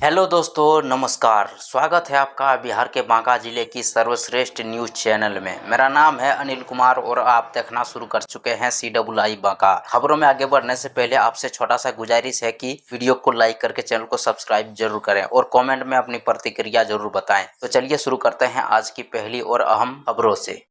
Hello दोस्तों, नमस्कार। स्वागत है आपका बिहार के बांका जिले की सर्वश्रेष्ठ न्यूज़ चैनल में। मेरा नाम है अनिल कुमार और आप देखना शुरू कर चुके हैं CWI बांका। खबरों में आगे बढ़ने से पहले आपसे छोटा सा गुजारिश है कि वीडियो को लाइक करके चैनल को सब्सक्राइब जरूर करें और कमेंट में अपनी प्रतिक्रिया जरूर बताएं। तो चलिए शुरू करते हैं आज की पहली और अहम खबरों से।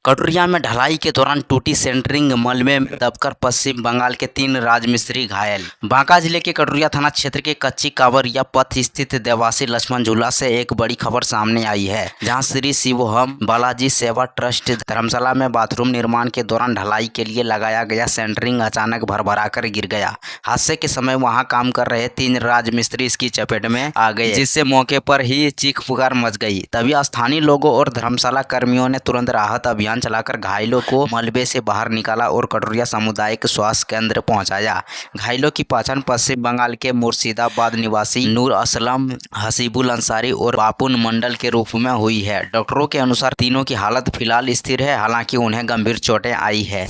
कटुरिया में ढलाई के दौरान टूटी सेंटरिंग मलबे में दबकर पश्चिम बंगाल के 3 राजमिस्त्री घायल। बांका जिले के कटुरिया थाना क्षेत्र के कच्ची कांवरिया पथ स्थित देवासी लक्ष्मण झूला से एक बड़ी खबर सामने आई है, जहां श्री शिवोहम बालाजी सेवा ट्रस्ट धर्मशाला में बाथरूम निर्माण के दौरान ढलाई के लिए लगाया गया सेंटरिंग अचानक भरभराकर गिर गया। हादसे के समय वहां काम कर रहे 3 राजमिस्त्री इसकी चपेट में आ गए, जिससे मौके पर ही चीख पुकार मच गई। तभी स्थानीय लोगों और धर्मशाला कर्मियों ने तुरंत राहत अभियान चलाकर घायलों को मलबे से बाहर निकाला और कटुरिया सामुदायिक स्वास्थ्य केंद्र पहुंचाया। घायलों की पहचान पश्चिम बंगाल के मुर्शिदाबाद निवासी नूर असलम, हसीबुल अंसारी और बापुन मंडल के रूप में हुई है। डॉक्टरों के अनुसार तीनों की हालत फिलहाल स्थिर है, हालांकि उन्हें गंभीर चोटें आई है।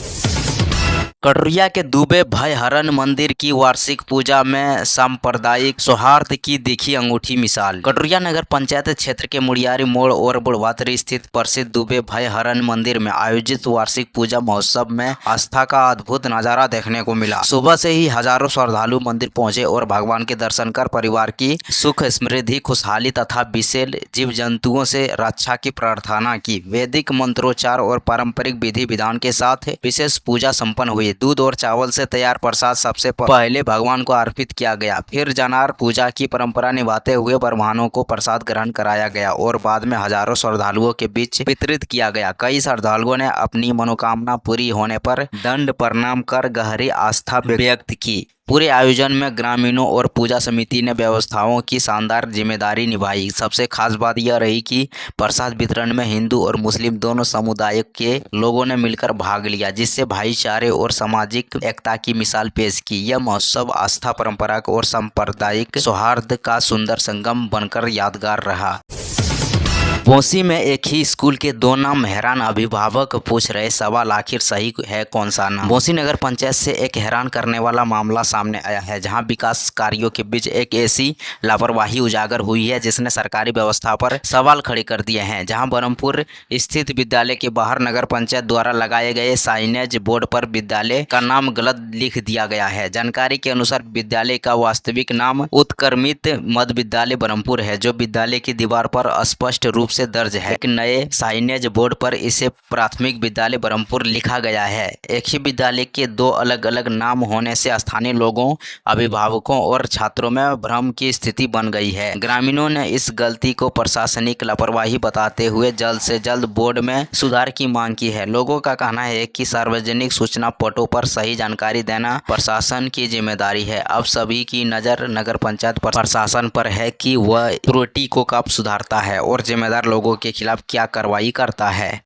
कटुरिया के दुबे भय हरण मंदिर की वार्षिक पूजा में सांप्रदायिक सौहार्द की दिखी अंगूठी मिसाल। कटुरिया नगर पंचायत क्षेत्र के मुड़ियारी मोड़ और बुढ़वातरी स्थित प्रसिद्ध दुबे भय हरण मंदिर में आयोजित वार्षिक पूजा महोत्सव में आस्था का अद्भुत नजारा देखने को मिला। सुबह से ही हजारों श्रद्धालु मंदिर पहुंचे और भगवान के दर्शन कर परिवार की सुख समृद्धि खुशहाली तथा विषैले जीव जंतुओं से रक्षा की प्रार्थना की। वैदिक मंत्रोच्चार और पारंपरिक विधि विधान के साथ विशेष पूजा संपन्न हुई। दूध और चावल से तैयार प्रसाद सबसे पहले भगवान को अर्पित किया गया, फिर जनार पूजा की परंपरा निभाते हुए ब्राह्मणों को प्रसाद ग्रहण कराया गया और बाद में हजारों श्रद्धालुओं के बीच वितरित किया गया। कई श्रद्धालुओं ने अपनी मनोकामना पूरी होने पर दंड प्रणाम कर गहरी आस्था व्यक्त की। पूरे आयोजन में ग्रामीणों और पूजा समिति ने व्यवस्थाओं की शानदार जिम्मेदारी निभाई। सबसे खास बात यह रही कि प्रसाद वितरण में हिंदू और मुस्लिम दोनों समुदाय के लोगों ने मिलकर भाग लिया, जिससे भाईचारे और सामाजिक एकता की मिसाल पेश की। यह महोत्सव आस्था, परंपरा और सांप्रदायिक सौहार्द का सुंदर संगम बनकर यादगार रहा। बोसी में एक ही स्कूल के 2 नाम, हैरान अभिभावक पूछ रहे सवाल, आखिर सही है कौन सा नाम। बोसी नगर पंचायत से एक हैरान करने वाला मामला सामने आया है, जहां विकास कार्यों के बीच एक ऐसी लापरवाही उजागर हुई है जिसने सरकारी व्यवस्था पर सवाल खड़े कर दिए हैं। जहां ब्रह्मपुर स्थित विद्यालय के बाहर नगर पंचायत द्वारा लगाए गए साइनेज बोर्ड पर विद्यालय का नाम गलत लिख दिया गया है। जानकारी के अनुसार विद्यालय का वास्तविक नाम उत्क्रमित मध्य विद्यालय ब्रह्मपुर है, जो विद्यालय की दीवार पर स्पष्ट रूप से दर्ज है। एक नए साइनेज बोर्ड पर इसे प्राथमिक विद्यालय ब्रह्मपुर लिखा गया है। एक ही विद्यालय के 2 अलग अलग नाम होने से स्थानीय लोगों, अभिभावकों और छात्रों में भ्रम की स्थिति बन गई है। ग्रामीणों ने इस गलती को प्रशासनिक लापरवाही बताते हुए जल्द से जल्द बोर्ड में सुधार की मांग की है। लोगों का कहना है कि सार्वजनिक सूचना पटों पर सही जानकारी देना प्रशासन की जिम्मेदारी है। अब सभी की नज़र नगर पंचायत प्रशासन पर है कि वह त्रुटि को कब सुधारता है और जिम्मेदार लोगों के खिलाफ क्या कार्रवाई करता है।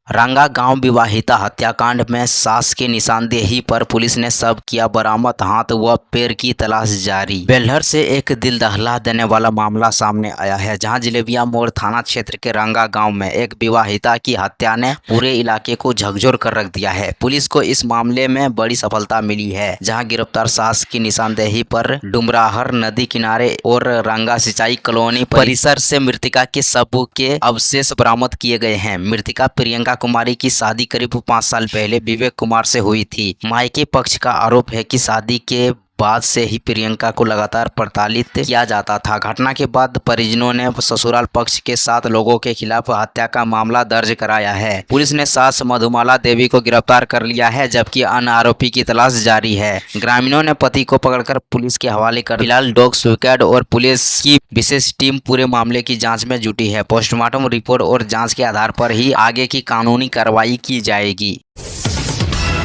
रंगा गांव विवाहिता हत्याकांड में सास की निशानदेही पर पुलिस ने शव किया बरामद, हाथ व पैर की तलाश जारी। बेलहर से एक दिल दहला देने वाला मामला सामने आया है, जहां जिलेबिया मोड़ थाना क्षेत्र के रंगा गांव में एक विवाहिता की हत्या ने पूरे इलाके को झकझोर कर रख दिया है। पुलिस को इस मामले में बड़ी सफलता मिली है, जहाँ गिरफ्तार सास की निशानदेही पर डुमराहर नदी किनारे और रंगा सिंचाई कॉलोनी परिसर से मृतका के शव के अवशेष बरामद किए गए हैं। मृतका प्रियंका कुमारी की शादी करीब 5 साल पहले विवेक कुमार से हुई थी। मायके पक्ष का आरोप है कि शादी के बाद से ही प्रियंका को लगातार प्रताड़ित किया जाता था। घटना के बाद परिजनों ने ससुराल पक्ष के 7 लोगों के खिलाफ हत्या का मामला दर्ज कराया है। पुलिस ने सास मधुमाला देवी को गिरफ्तार कर लिया है, जबकि अन्य आरोपी की तलाश जारी है। ग्रामीणों ने पति को पकड़कर पुलिस के हवाले कर। फिलहाल डॉग स्क्वाड और पुलिस की विशेष टीम पूरे मामले की जाँच में जुटी है। पोस्टमार्टम रिपोर्ट और जाँच के आधार पर ही आगे की कानूनी कार्रवाई की जाएगी।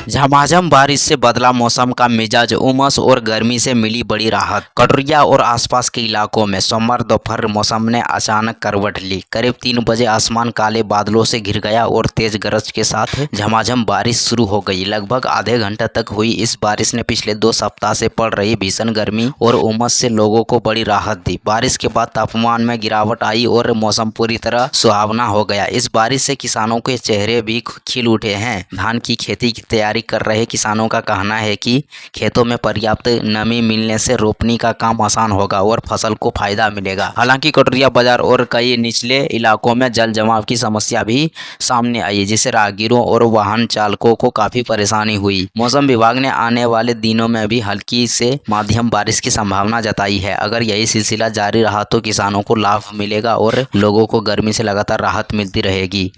झमाझम बारिश से बदला मौसम का मिजाज, उमस और गर्मी से मिली बड़ी राहत। कटुरिया और आसपास के इलाकों में सोमवार दोपहर मौसम ने अचानक करवट ली। करीब 3 बजे आसमान काले बादलों से घिर गया और तेज गरज के साथ झमाझम बारिश शुरू हो गई। लगभग आधे घंटे तक हुई इस बारिश ने पिछले 2 सप्ताह से पड़ रही भीषण गर्मी और उमस से लोगों को बड़ी राहत दी। बारिश के बाद तापमान में गिरावट आई और मौसम पूरी तरह सुहावना हो गया। इस बारिश से किसानों के चेहरे भी खिल उठे हैं। धान की खेती की तैयारी तैयारी कर रहे किसानों का कहना है कि खेतों में पर्याप्त नमी मिलने से रोपनी का काम आसान होगा और फसल को फायदा मिलेगा। हालांकि कटोरिया बाजार और कई निचले इलाकों में जल जमाव की समस्या भी सामने आई, जिससे राहगीरों और वाहन चालकों को काफी परेशानी हुई। मौसम विभाग ने आने वाले दिनों में भी हल्की से मध्यम बारिश की संभावना जताई है। अगर यही सिलसिला जारी रहा तो किसानों को लाभ मिलेगा और लोगों को गर्मी से लगातार राहत मिलती रहेगी।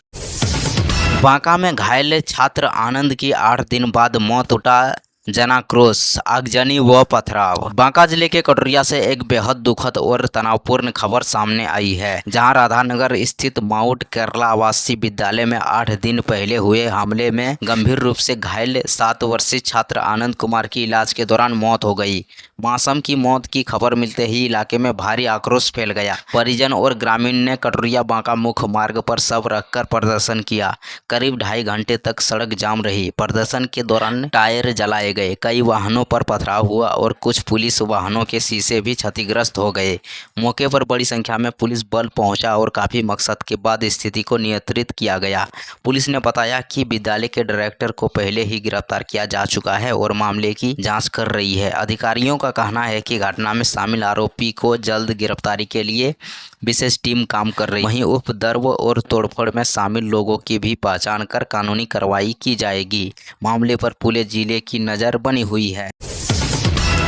बांका में घायल छात्र आनंद की 8 दिन बाद मौत, उठा जनाक्रोश, आगजनी व पथराव। बांका जिले के कटोरिया से एक बेहद दुखद और तनावपूर्ण खबर सामने आई है, जहां राधानगर स्थित माउंट केरला आवासीय विद्यालय में 8 दिन पहले हुए हमले में गंभीर रूप से घायल 7 वर्षीय छात्र आनंद कुमार की इलाज के दौरान मौत हो गई। मासूम की मौत की खबर मिलते ही इलाके में भारी आक्रोश फैल गया। परिजन और ग्रामीण ने कटोरिया बांका मुख्य मार्ग पर शव रखकर प्रदर्शन किया। करीब 2.5 घंटे तक सड़क जाम रही। प्रदर्शन के दौरान टायर जलाए गए, कई वाहनों पर पथराव हुआ और कुछ पुलिस वाहनों के शीशे भी क्षतिग्रस्त हो गए। मौके पर बड़ी संख्या में पुलिस बल पहुंचा और काफी मकसद के बाद स्थिति को नियंत्रित किया गया। पुलिस ने बताया कि विद्यालय के डायरेक्टर को पहले ही गिरफ्तार किया जा चुका है और मामले की जांच कर रही है। अधिकारियों का कहना है कि घटना में शामिल आरोपी को जल्द गिरफ्तारी के लिए विशेष टीम काम कर रही है। वहीं उपद्रव और तोड़फोड़ में शामिल लोगों की भी पहचान कर कानूनी कार्रवाई की जाएगी। मामले पर पूरे जिले की नज़र बनी हुई है।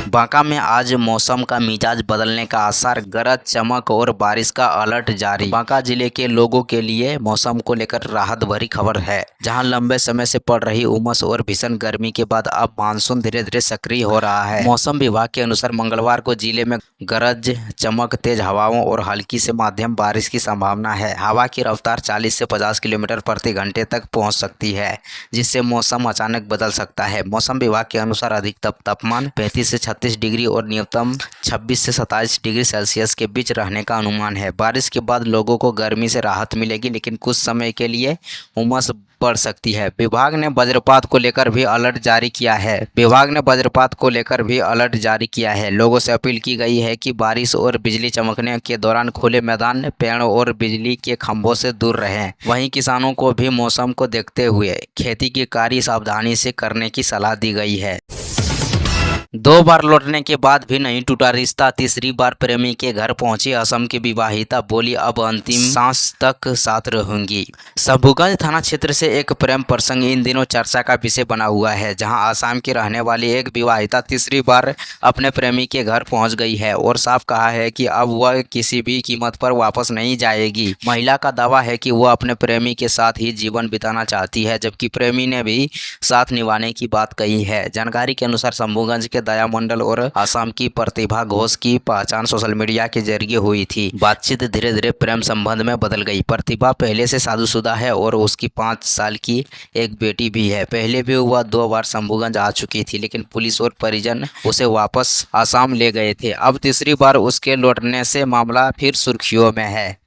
बांका में आज मौसम का मिजाज बदलने का आसार, गरज चमक और बारिश का अलर्ट जारी। बांका जिले के लोगों के लिए मौसम को लेकर राहत भरी खबर है, जहां लंबे समय से पड़ रही उमस और भीषण गर्मी के बाद अब मानसून धीरे धीरे सक्रिय हो रहा है। मौसम विभाग के अनुसार मंगलवार को जिले में गरज चमक, तेज हवाओं और हल्की से मध्यम बारिश की संभावना है। हवा की रफ्तार 40 से 50 किलोमीटर प्रति घंटे तक पहुंच सकती है, जिससे मौसम अचानक बदल सकता है। मौसम विभाग के अनुसार अधिकतम तापमान 35 से 36 डिग्री और न्यूनतम 26 से 27 डिग्री सेल्सियस के बीच रहने का अनुमान है। बारिश के बाद लोगों को गर्मी से राहत मिलेगी, लेकिन कुछ समय के लिए उमस बढ़ सकती है। विभाग ने वज्रपात को लेकर भी अलर्ट जारी किया है। लोगों से अपील की गई है कि बारिश और बिजली चमकने के दौरान खुले मैदान, पेड़ और बिजली के खंभों से दूर रहें। वहीं किसानों को भी मौसम को देखते हुए खेती के कार्य सावधानी से करने की सलाह दी गई है। 2 बार लौटने के बाद भी नहीं टूटा रिश्ता, तीसरी बार प्रेमी के घर पहुंची असम की विवाहिता, बोली अब अंतिम सांस तक साथ रहूंगी। शंभूगंज थाना क्षेत्र से एक प्रेम प्रसंग इन दिनों चर्चा का विषय बना हुआ है, जहां असम की रहने वाली एक विवाहिता तीसरी बार अपने प्रेमी के घर पहुंच गई है और साफ कहा है कि अब वह किसी भी कीमत पर वापस नहीं जाएगी। महिला का दावा है कि वह अपने प्रेमी के साथ ही जीवन बिताना चाहती है, जबकि प्रेमी ने भी साथ निभाने की बात कही है। जानकारी के अनुसार शंभूगंज के दया मंडल और असम की प्रतिभा घोष की पहचान सोशल मीडिया के जरिए हुई थी। बातचीत धीरे धीरे प्रेम संबंध में बदल गई। प्रतिभा पहले से शादीशुदा है और उसकी 5 साल की एक बेटी भी है। पहले भी वह 2 बार शंभूगंज आ चुकी थी, लेकिन पुलिस और परिजन उसे वापस असम ले गए थे। अब तीसरी बार उसके लौटने से मामला फिर सुर्खियों में है।